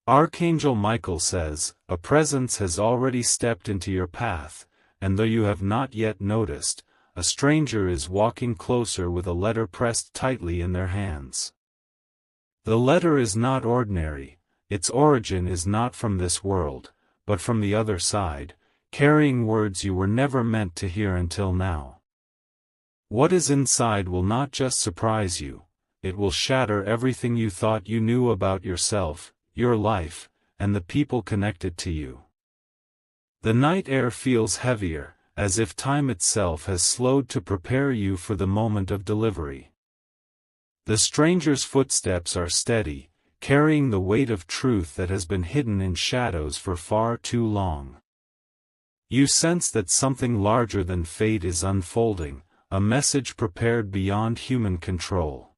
Archangel Michael says, a presence has already stepped into your path, and though you have not yet noticed, a stranger is walking closer with a letter pressed tightly in their hands. The letter is not ordinary, its origin is not from this world, but from the other side, carrying words you were never meant to hear until now. What is inside will not just surprise you, it will shatter everything you thought you knew about yourself, your life, and the people connected to you. The night air feels heavier, as if time itself has slowed to prepare you for the moment of delivery. The stranger's footsteps are steady, carrying the weight of truth that has been hidden in shadows for far too long. You sense that something larger than fate is unfolding, a message prepared beyond human control.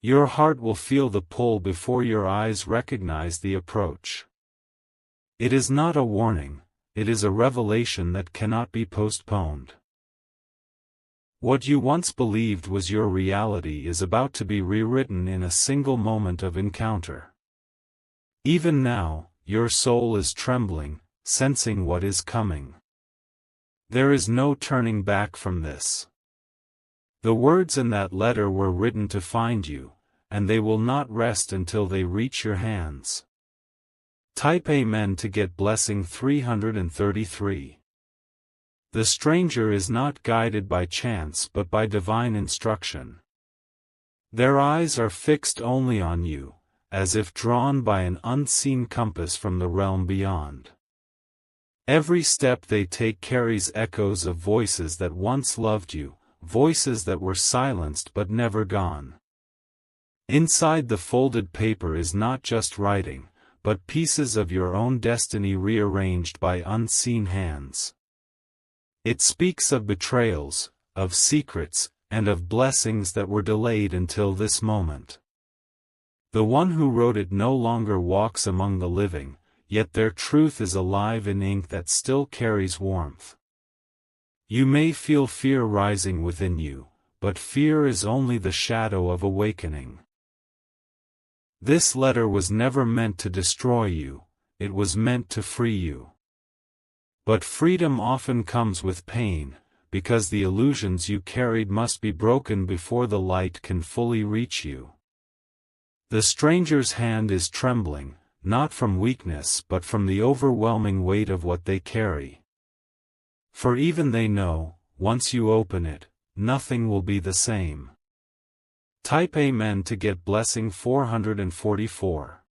Your heart will feel the pull before your eyes recognize the approach. It is not a warning, it is a revelation that cannot be postponed. What you once believed was your reality is about to be rewritten in a single moment of encounter. Even now, your soul is trembling, sensing what is coming. There is no turning back from this. The words in that letter were written to find you, and they will not rest until they reach your hands. Type Amen to get blessing 333. The stranger is not guided by chance but by divine instruction. Their eyes are fixed only on you, as if drawn by an unseen compass from the realm beyond. Every step they take carries echoes of voices that once loved you, voices that were silenced but never gone. Inside the folded paper is not just writing, but pieces of your own destiny rearranged by unseen hands. It speaks of betrayals, of secrets, and of blessings that were delayed until this moment. The one who wrote it no longer walks among the living, yet their truth is alive in ink that still carries warmth. You may feel fear rising within you, but fear is only the shadow of awakening. This letter was never meant to destroy you, it was meant to free you. But freedom often comes with pain, because the illusions you carried must be broken before the light can fully reach you. The stranger's hand is trembling, not from weakness but from the overwhelming weight of what they carry. For even they know, once you open it, nothing will be the same. Type Amen to get blessing 444.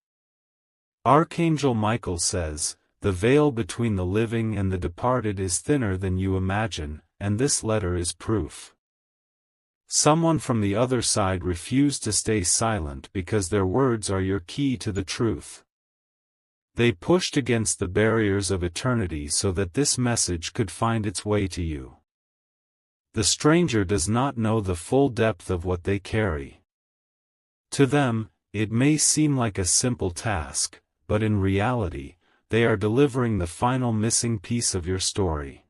Archangel Michael says, the veil between the living and the departed is thinner than you imagine, and this letter is proof. Someone from the other side refused to stay silent because their words are your key to the truth. They pushed against the barriers of eternity so that this message could find its way to you. The stranger does not know the full depth of what they carry. To them, it may seem like a simple task, but in reality, they are delivering the final missing piece of your story.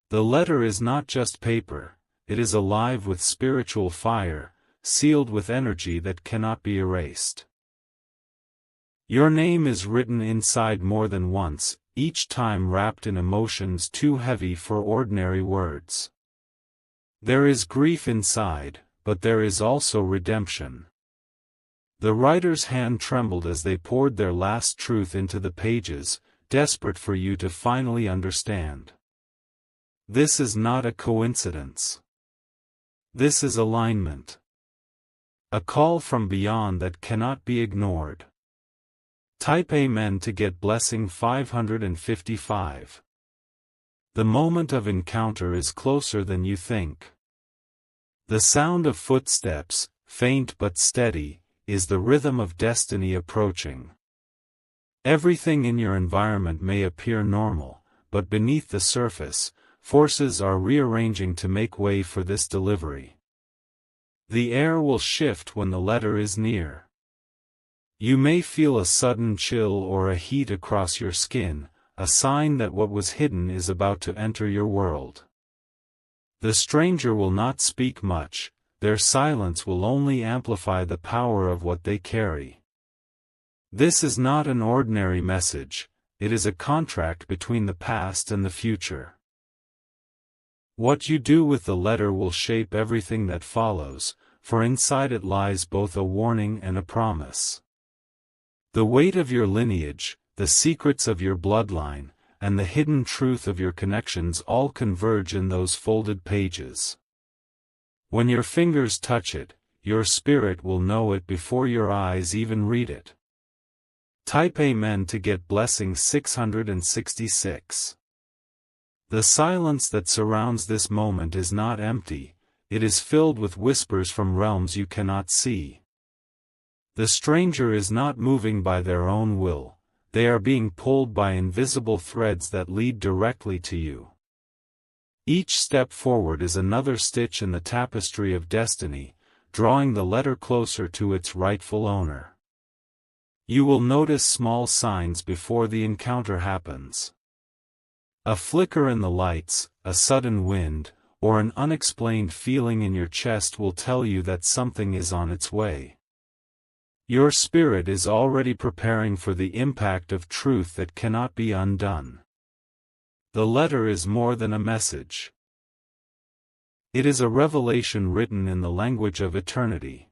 The letter is not just paper, it is alive with spiritual fire, sealed with energy that cannot be erased. Your name is written inside more than once, each time wrapped in emotions too heavy for ordinary words. There is grief inside, but there is also redemption. The writer's hand trembled as they poured their last truth into the pages, desperate for you to finally understand. This is not a coincidence. This is alignment. A call from beyond that cannot be ignored. Type Amen to get blessing 555. The moment of encounter is closer than you think. The sound of footsteps, faint but steady, is the rhythm of destiny approaching. Everything in your environment may appear normal, but beneath the surface, forces are rearranging to make way for this delivery. The air will shift when the letter is near. You may feel a sudden chill or a heat across your skin, a sign that what was hidden is about to enter your world. The stranger will not speak much, their silence will only amplify the power of what they carry. This is not an ordinary message, it is a contract between the past and the future. What you do with the letter will shape everything that follows, for inside it lies both a warning and a promise. The weight of your lineage, the secrets of your bloodline, and the hidden truth of your connections all converge in those folded pages. When your fingers touch it, your spirit will know it before your eyes even read it. Type Amen to get blessing 666. The silence that surrounds this moment is not empty, it is filled with whispers from realms you cannot see. The stranger is not moving by their own will, they are being pulled by invisible threads that lead directly to you. Each step forward is another stitch in the tapestry of destiny, drawing the letter closer to its rightful owner. You will notice small signs before the encounter happens. A flicker in the lights, a sudden wind, or an unexplained feeling in your chest will tell you that something is on its way. Your spirit is already preparing for the impact of truth that cannot be undone. The letter is more than a message. It is a revelation written in the language of eternity.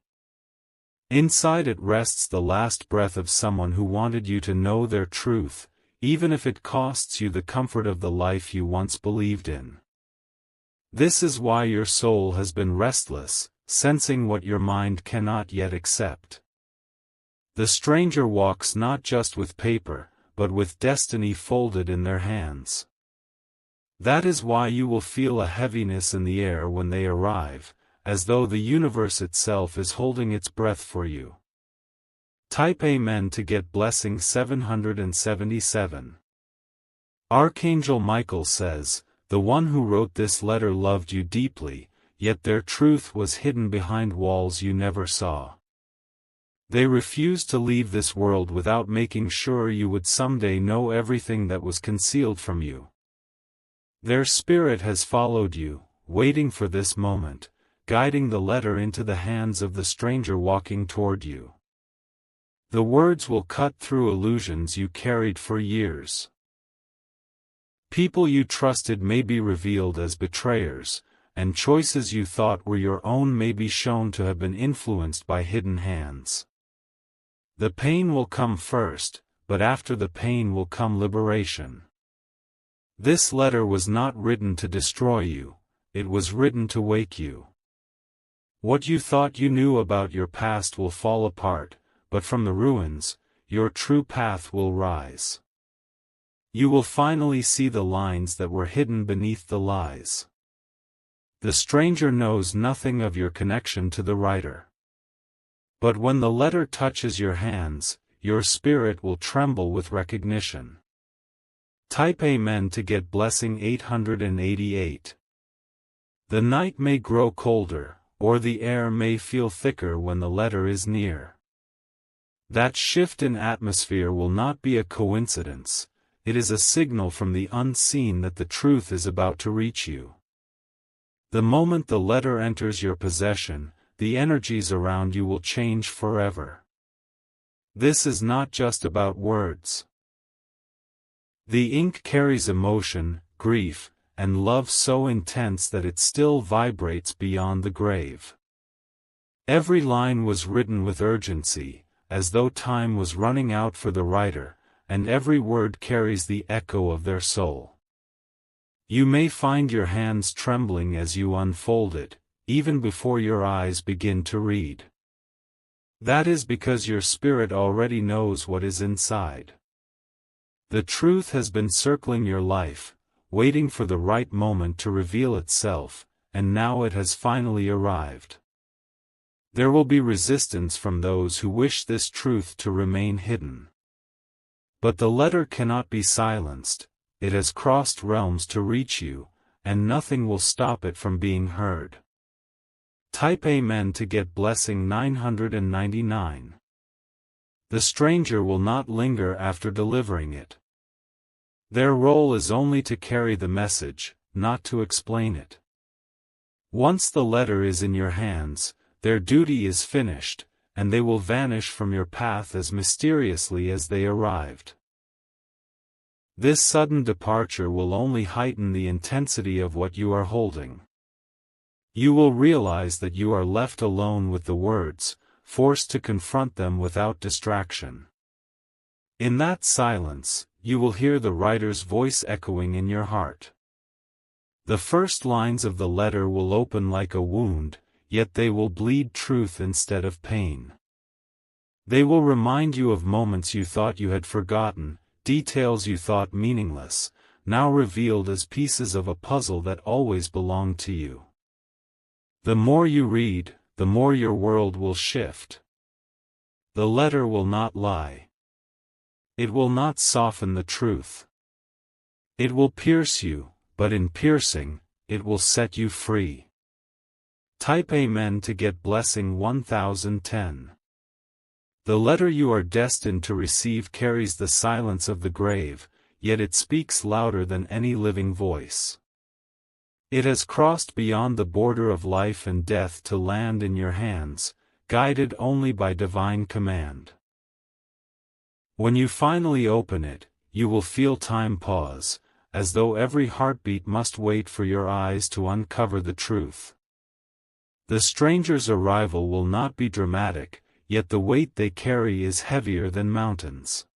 Inside it rests the last breath of someone who wanted you to know their truth, even if it costs you the comfort of the life you once believed in. This is why your soul has been restless, sensing what your mind cannot yet accept. The stranger walks not just with paper, but with destiny folded in their hands. That is why you will feel a heaviness in the air when they arrive, as though the universe itself is holding its breath for you. Type Amen to get blessing 777. Archangel Michael says, "The one who wrote this letter loved you deeply, yet their truth was hidden behind walls you never saw. They refused to leave this world without making sure you would someday know everything that was concealed from you. Their spirit has followed you, waiting for this moment, guiding the letter into the hands of the stranger walking toward you. The words will cut through illusions you carried for years. People you trusted may be revealed as betrayers, and choices you thought were your own may be shown to have been influenced by hidden hands. The pain will come first, but after the pain will come liberation. This letter was not written to destroy you, it was written to wake you. What you thought you knew about your past will fall apart, but from the ruins, your true path will rise. You will finally see the lines that were hidden beneath the lies. The stranger knows nothing of your connection to the writer. But when the letter touches your hands, your spirit will tremble with recognition. Type Amen to get blessing 888. The night may grow colder, or the air may feel thicker when the letter is near. That shift in atmosphere will not be a coincidence, it is a signal from the unseen that the truth is about to reach you. The moment the letter enters your possession, the energies around you will change forever. This is not just about words. The ink carries emotion, grief, and love so intense that it still vibrates beyond the grave. Every line was written with urgency, as though time was running out for the writer, and every word carries the echo of their soul. You may find your hands trembling as you unfold it, even before your eyes begin to read. That is because your spirit already knows what is inside. The truth has been circling your life, waiting for the right moment to reveal itself, and now it has finally arrived. There will be resistance from those who wish this truth to remain hidden. But the letter cannot be silenced, it has crossed realms to reach you, and nothing will stop it from being heard. Type Amen to get blessing 999. The stranger will not linger after delivering it. Their role is only to carry the message, not to explain it. Once the letter is in your hands, their duty is finished, and they will vanish from your path as mysteriously as they arrived. This sudden departure will only heighten the intensity of what you are holding. You will realize that you are left alone with the words, forced to confront them without distraction. In that silence, you will hear the writer's voice echoing in your heart. The first lines of the letter will open like a wound, yet they will bleed truth instead of pain. They will remind you of moments you thought you had forgotten, details you thought meaningless, now revealed as pieces of a puzzle that always belonged to you. The more you read, the more your world will shift. The letter will not lie. It will not soften the truth. It will pierce you, but in piercing, it will set you free. Type Amen to get blessing 1010. The letter you are destined to receive carries the silence of the grave, yet it speaks louder than any living voice. It has crossed beyond the border of life and death to land in your hands, guided only by divine command. When you finally open it, you will feel time pause, as though every heartbeat must wait for your eyes to uncover the truth. The stranger's arrival will not be dramatic, yet the weight they carry is heavier than mountains.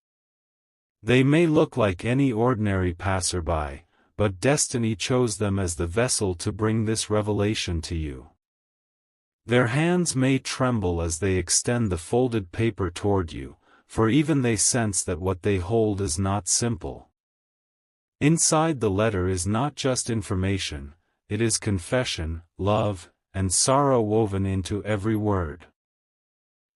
They may look like any ordinary passerby, but destiny chose them as the vessel to bring this revelation to you. Their hands may tremble as they extend the folded paper toward you, for even they sense that what they hold is not simple. Inside the letter is not just information, it is confession, love, and sorrow woven into every word.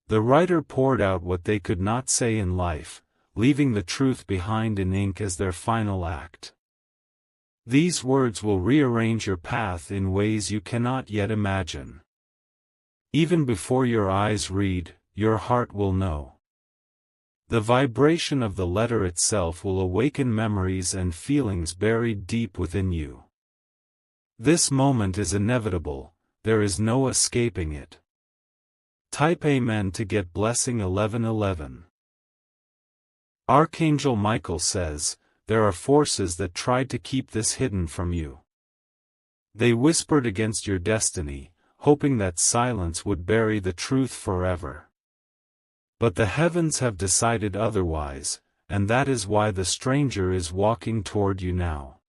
The writer poured out what they could not say in life, leaving the truth behind in ink as their final act. These words will rearrange your path in ways you cannot yet imagine. Even before your eyes read, your heart will know. The vibration of the letter itself will awaken memories and feelings buried deep within you. This moment is inevitable, there is no escaping it. Type Amen to get blessing 1111. Archangel Michael says, there are forces that tried to keep this hidden from you. They whispered against your destiny, hoping that silence would bury the truth forever. But the heavens have decided otherwise, and that is why the stranger is walking toward you now.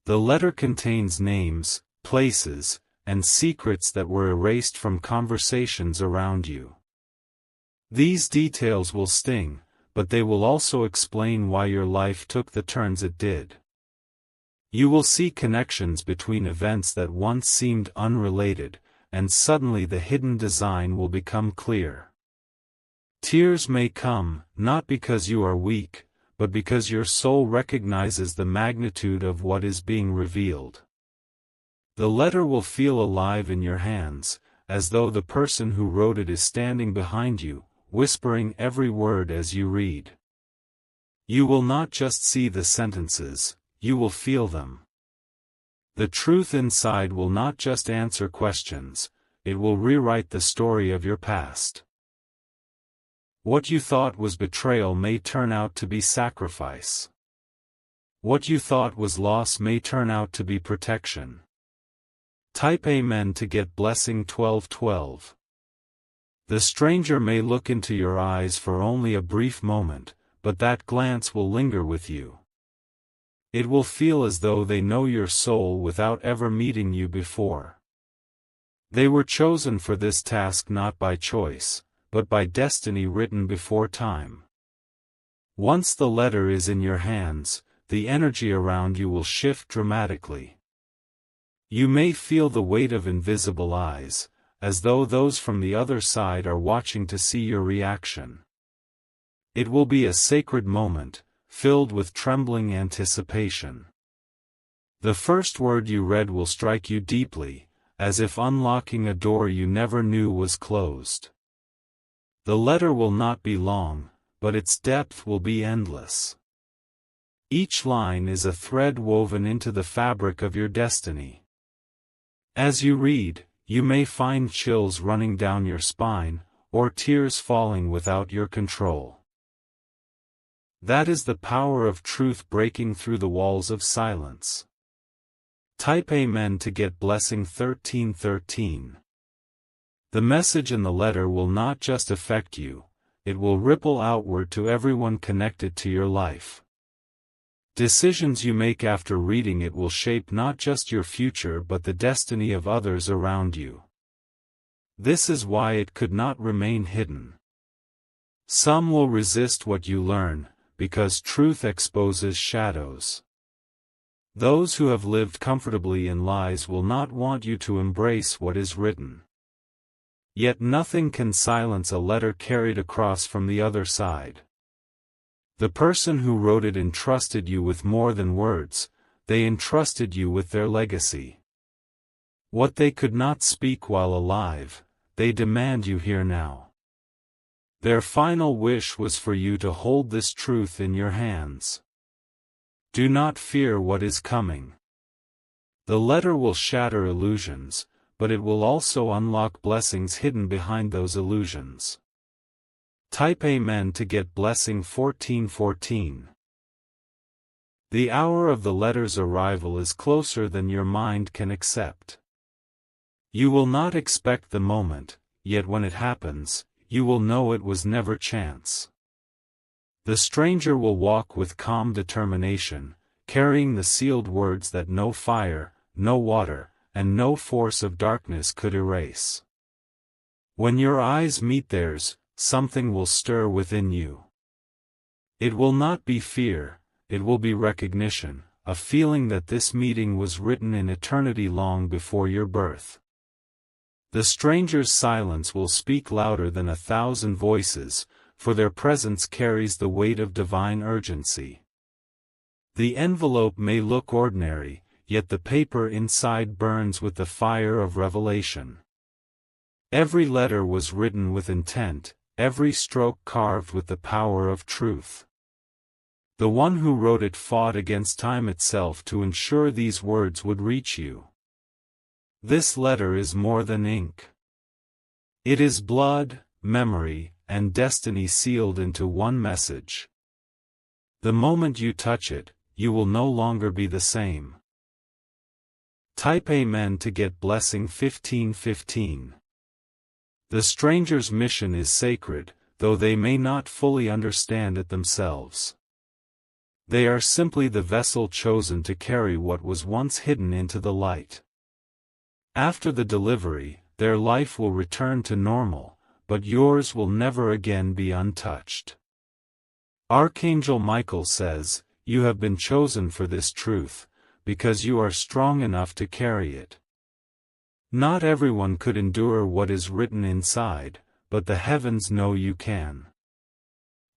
The letter contains names, places, and secrets that were erased from conversations around you. These details will sting, but they will also explain why your life took the turns it did. You will see connections between events that once seemed unrelated, and suddenly the hidden design will become clear. Tears may come, not because you are weak, but because your soul recognizes the magnitude of what is being revealed. The letter will feel alive in your hands, as though the person who wrote it is standing behind you, whispering every word as you read. You will not just see the sentences, you will feel them. The truth inside will not just answer questions, it will rewrite the story of your past. What you thought was betrayal may turn out to be sacrifice. What you thought was loss may turn out to be protection. Type Amen to get blessing 1212. The stranger may look into your eyes for only a brief moment, but that glance will linger with you. It will feel as though they know your soul without ever meeting you before. They were chosen for this task not by choice, but by destiny written before time. Once the letter is in your hands, the energy around you will shift dramatically. You may feel the weight of invisible eyes, as though those from the other side are watching to see your reaction. It will be a sacred moment, filled with trembling anticipation. The first word you read will strike you deeply, as if unlocking a door you never knew was closed. The letter will not be long, but its depth will be endless. Each line is a thread woven into the fabric of your destiny. As you read, you may find chills running down your spine, or tears falling without your control. That is the power of truth breaking through the walls of silence. Type Amen to get blessing 1313. The message in the letter will not just affect you, it will ripple outward to everyone connected to your life. Decisions you make after reading it will shape not just your future but the destiny of others around you. This is why it could not remain hidden. Some will resist what you learn, because truth exposes shadows. Those who have lived comfortably in lies will not want you to embrace what is written. Yet nothing can silence a letter carried across from the other side. The person who wrote it entrusted you with more than words, they entrusted you with their legacy. What they could not speak while alive, they demand you hear now. Their final wish was for you to hold this truth in your hands. Do not fear what is coming. The letter will shatter illusions, but it will also unlock blessings hidden behind those illusions. Type Amen to get blessing 1414. The hour of the letter's arrival is closer than your mind can accept. You will not expect the moment, yet when it happens, you will know it was never chance. The stranger will walk with calm determination, carrying the sealed words that no fire, no water, and no force of darkness could erase. When your eyes meet theirs, something will stir within you. It will not be fear, it will be recognition, a feeling that this meeting was written in eternity long before your birth. The stranger's silence will speak louder than 1,000 voices, for their presence carries the weight of divine urgency. The envelope may look ordinary, yet the paper inside burns with the fire of revelation. Every letter was written with intent, every stroke carved with the power of truth. The one who wrote it fought against time itself to ensure these words would reach you. This letter is more than ink. It is blood, memory, and destiny sealed into one message. The moment you touch it, you will no longer be the same. Type Amen to get blessing 1515. The stranger's mission is sacred, though they may not fully understand it themselves. They are simply the vessel chosen to carry what was once hidden into the light. After the delivery, their life will return to normal, but yours will never again be untouched. Archangel Michael says, "You have been chosen for this truth, because you are strong enough to carry it." Not everyone could endure what is written inside, but the heavens know you can.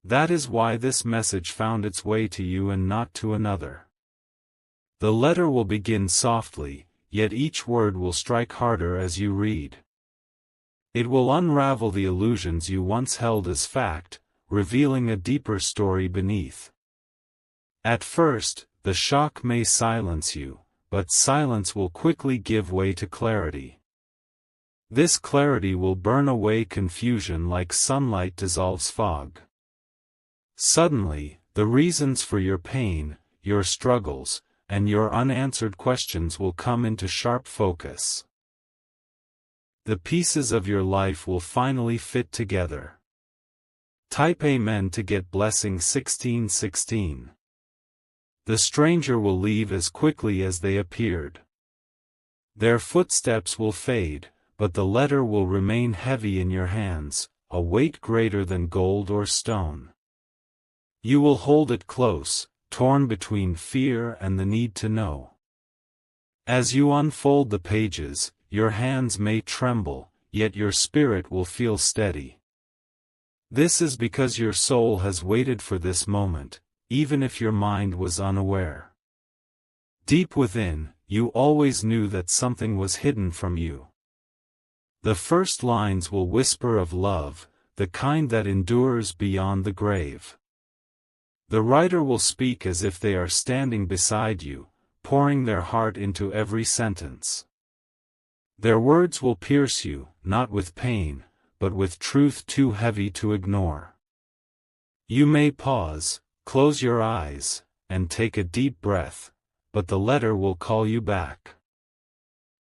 That is why this message found its way to you and not to another. The letter will begin softly, yet each word will strike harder as you read. It will unravel the illusions you once held as fact, revealing a deeper story beneath. At first, the shock may silence you, but silence will quickly give way to clarity. This clarity will burn away confusion like sunlight dissolves fog. Suddenly, the reasons for your pain, your struggles, and your unanswered questions will come into sharp focus. The pieces of your life will finally fit together. Type Amen to get blessing 1616. The stranger will leave as quickly as they appeared. Their footsteps will fade, but the letter will remain heavy in your hands, a weight greater than gold or stone. You will hold it close, torn between fear and the need to know. As you unfold the pages, your hands may tremble, yet your spirit will feel steady. This is because your soul has waited for this moment, even if your mind was unaware. Deep within, you always knew that something was hidden from you. The first lines will whisper of love, the kind that endures beyond the grave. The writer will speak as if they are standing beside you, pouring their heart into every sentence. Their words will pierce you, not with pain, but with truth too heavy to ignore. You may pause, close your eyes, and take a deep breath, but the letter will call you back.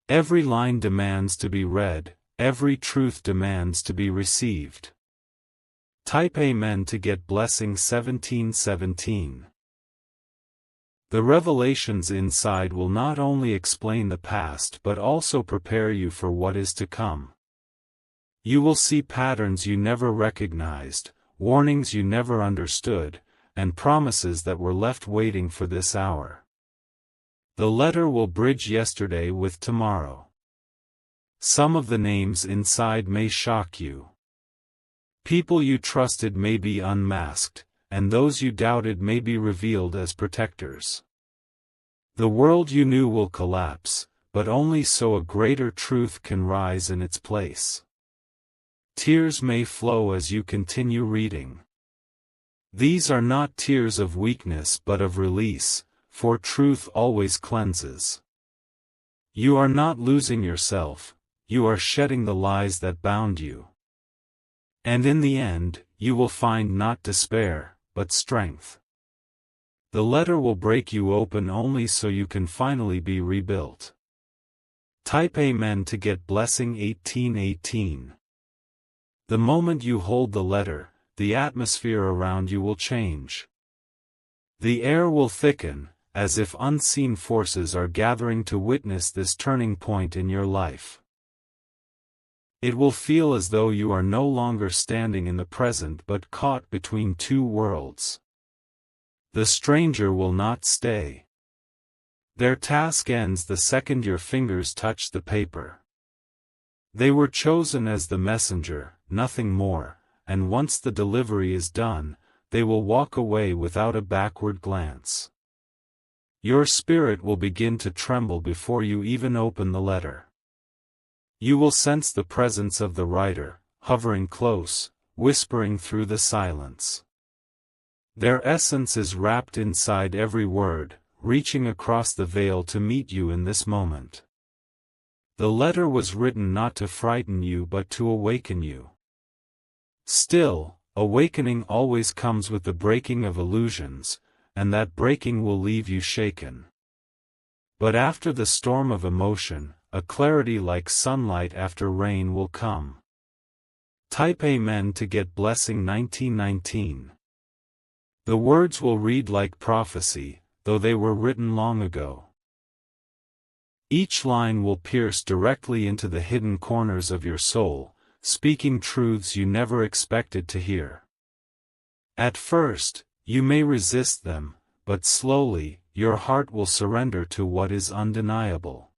Every line demands to be read, every truth demands to be received. Type Amen to get blessing 1717. The revelations inside will not only explain the past but also prepare you for what is to come. You will see patterns you never recognized, warnings you never understood, and promises that were left waiting for this hour. The letter will bridge yesterday with tomorrow. Some of the names inside may shock you. People you trusted may be unmasked, and those you doubted may be revealed as protectors. The world you knew will collapse, but only so a greater truth can rise in its place. Tears may flow as you continue reading. These are not tears of weakness but of release, for truth always cleanses. You are not losing yourself, you are shedding the lies that bound you. And in the end, you will find not despair, but strength. The letter will break you open only so you can finally be rebuilt. Type Amen to get blessing 1818. The moment you hold the letter, the atmosphere around you will change. The air will thicken, as if unseen forces are gathering to witness this turning point in your life. It will feel as though you are no longer standing in the present but caught between two worlds. The stranger will not stay. Their task ends the second your fingers touch the paper. They were chosen as the messenger, nothing more, and once the delivery is done, they will walk away without a backward glance. Your spirit will begin to tremble before you even open the letter. You will sense the presence of the writer, hovering close, whispering through the silence. Their essence is wrapped inside every word, reaching across the veil to meet you in this moment. The letter was written not to frighten you but to awaken you. Still, awakening always comes with the breaking of illusions, and that breaking will leave you shaken. But after the storm of emotion, a clarity like sunlight after rain will come. Type Amen to get blessing 1919. The words will read like prophecy, though they were written long ago. Each line will pierce directly into the hidden corners of your soul, speaking truths you never expected to hear. At first, you may resist them, but slowly, your heart will surrender to what is undeniable.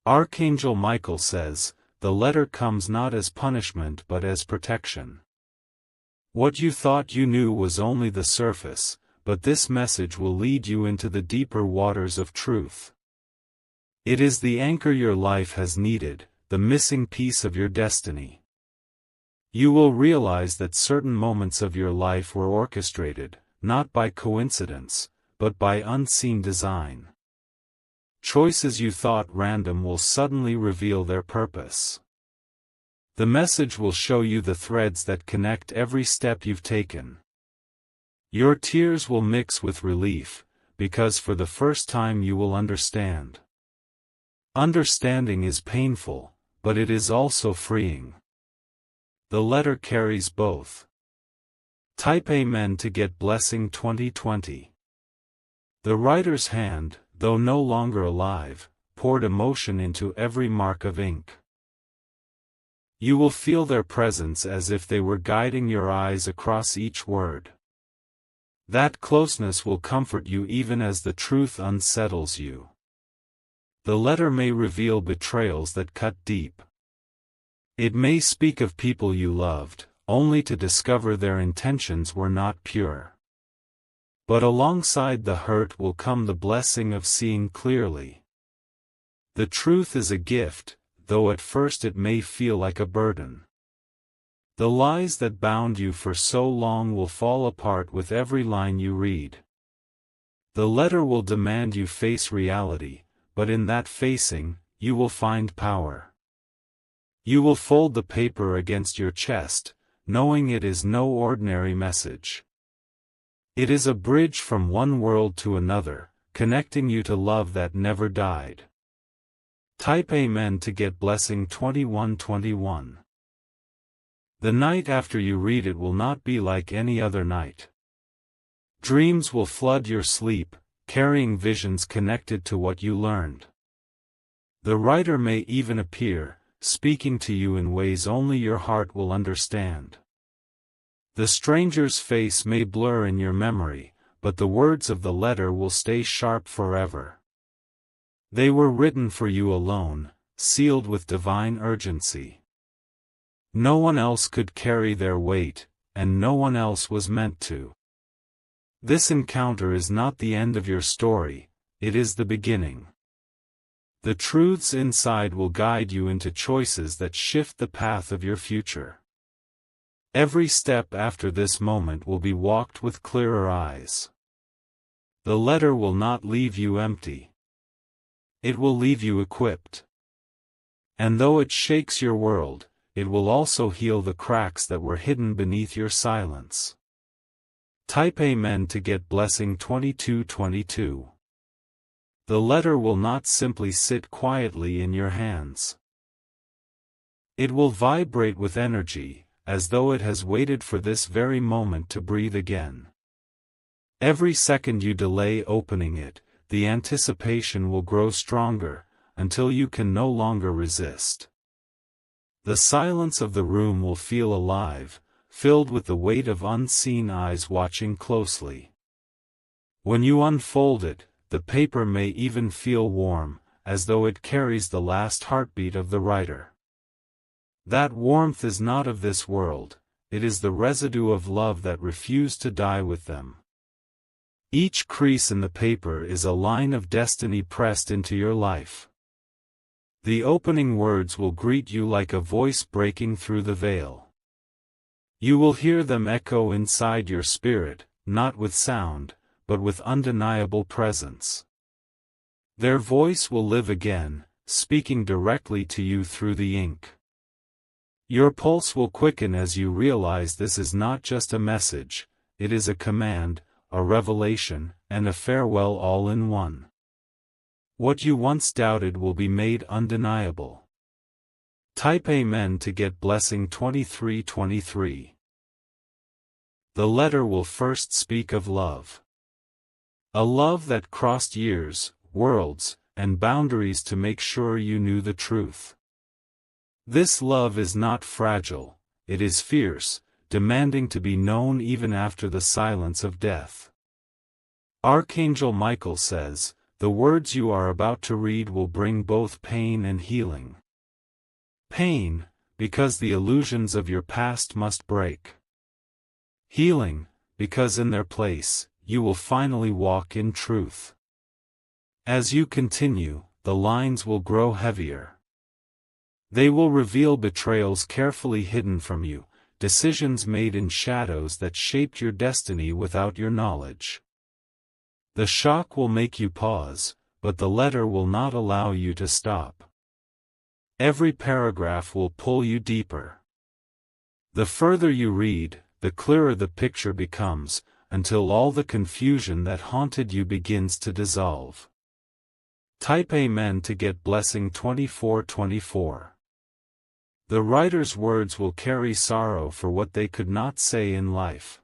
Archangel Michael says, the letter comes not as punishment but as protection. What you thought you knew was only the surface, but this message will lead you into the deeper waters of truth. It is the anchor your life has needed, the missing piece of your destiny. You will realize that certain moments of your life were orchestrated, not by coincidence, but by unseen design. Choices you thought random will suddenly reveal their purpose. The message will show you the threads that connect every step you've taken. Your tears will mix with relief, because for the first time you will understand. Understanding is painful, but it is also freeing. The letter carries both. Type Amen to get blessing 2020. The writer's hand, though no longer alive, poured emotion into every mark of ink. You will feel their presence as if they were guiding your eyes across each word. That closeness will comfort you even as the truth unsettles you. The letter may reveal betrayals that cut deep. It may speak of people you loved, only to discover their intentions were not pure. But alongside the hurt will come the blessing of seeing clearly. The truth is a gift, though at first it may feel like a burden. The lies that bound you for so long will fall apart with every line you read. The letter will demand you face reality, but in that facing, you will find power. You will fold the paper against your chest, knowing it is no ordinary message. It is a bridge from one world to another, connecting you to love that never died. Type Amen to get blessing 2121. The night after you read it will not be like any other night. Dreams will flood your sleep, carrying visions connected to what you learned. The writer may even appear, speaking to you in ways only your heart will understand. The stranger's face may blur in your memory, but the words of the letter will stay sharp forever. They were written for you alone, sealed with divine urgency. No one else could carry their weight, and no one else was meant to. This encounter is not the end of your story, it is the beginning. The truths inside will guide you into choices that shift the path of your future. Every step after this moment will be walked with clearer eyes. The letter will not leave you empty. It will leave you equipped. And though it shakes your world, it will also heal the cracks that were hidden beneath your silence. Type Amen to get blessing 2222. The letter will not simply sit quietly in your hands. It will vibrate with energy, as though it has waited for this very moment to breathe again. Every second you delay opening it, the anticipation will grow stronger, until you can no longer resist. The silence of the room will feel alive, filled with the weight of unseen eyes watching closely. When you unfold it, the paper may even feel warm, as though it carries the last heartbeat of the writer. That warmth is not of this world, it is the residue of love that refused to die with them. Each crease in the paper is a line of destiny pressed into your life. The opening words will greet you like a voice breaking through the veil. You will hear them echo inside your spirit, not with sound, but with undeniable presence. Their voice will live again, speaking directly to you through the ink. Your pulse will quicken as you realize this is not just a message, it is a command, a revelation, and a farewell all in one. What you once doubted will be made undeniable. Type Amen to get blessing 2323. The letter will first speak of love. A love that crossed years, worlds, and boundaries to make sure you knew the truth. This love is not fragile, it is fierce, demanding to be known even after the silence of death. Archangel Michael says, the words you are about to read will bring both pain and healing. Pain, because the illusions of your past must break. Healing, because in their place, you will finally walk in truth. As you continue, the lines will grow heavier. They will reveal betrayals carefully hidden from you, decisions made in shadows that shaped your destiny without your knowledge. The shock will make you pause, but the letter will not allow you to stop. Every paragraph will pull you deeper. The further you read, the clearer the picture becomes, until all the confusion that haunted you begins to dissolve. Type Amen to get blessing 2424. The writer's words will carry sorrow for what they could not say in life.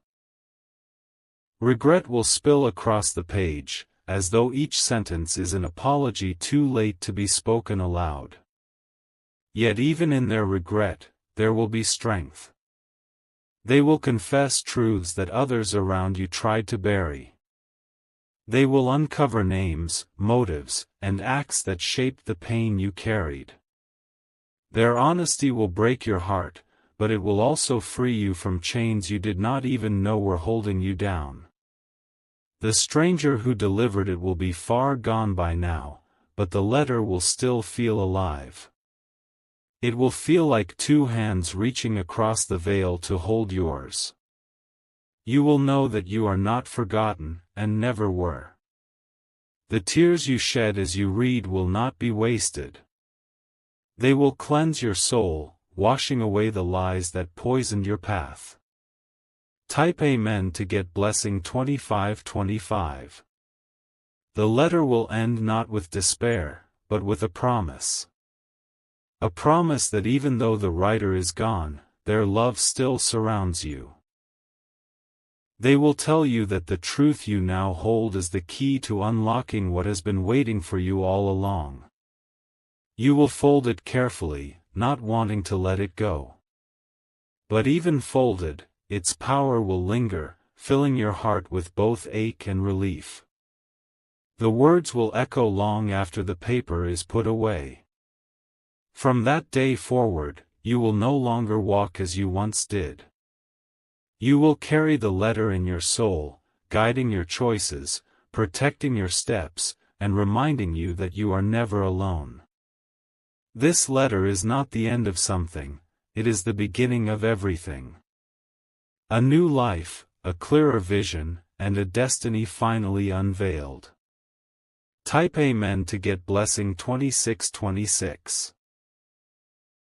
Regret will spill across the page, as though each sentence is an apology too late to be spoken aloud. Yet even in their regret, there will be strength. They will confess truths that others around you tried to bury. They will uncover names, motives, and acts that shaped the pain you carried. Their honesty will break your heart, but it will also free you from chains you did not even know were holding you down. The stranger who delivered it will be far gone by now, but the letter will still feel alive. It will feel like two hands reaching across the veil to hold yours. You will know that you are not forgotten, and never were. The tears you shed as you read will not be wasted. They will cleanse your soul, washing away the lies that poisoned your path. Type Amen to get blessing 2525. The letter will end not with despair, but with a promise. A promise that even though the writer is gone, their love still surrounds you. They will tell you that the truth you now hold is the key to unlocking what has been waiting for you all along. You will fold it carefully, not wanting to let it go. But even folded, its power will linger, filling your heart with both ache and relief. The words will echo long after the paper is put away. From that day forward, you will no longer walk as you once did. You will carry the letter in your soul, guiding your choices, protecting your steps, and reminding you that you are never alone. This letter is not the end of something, it is the beginning of everything. A new life, a clearer vision, and a destiny finally unveiled. Type Amen to get blessing 2626.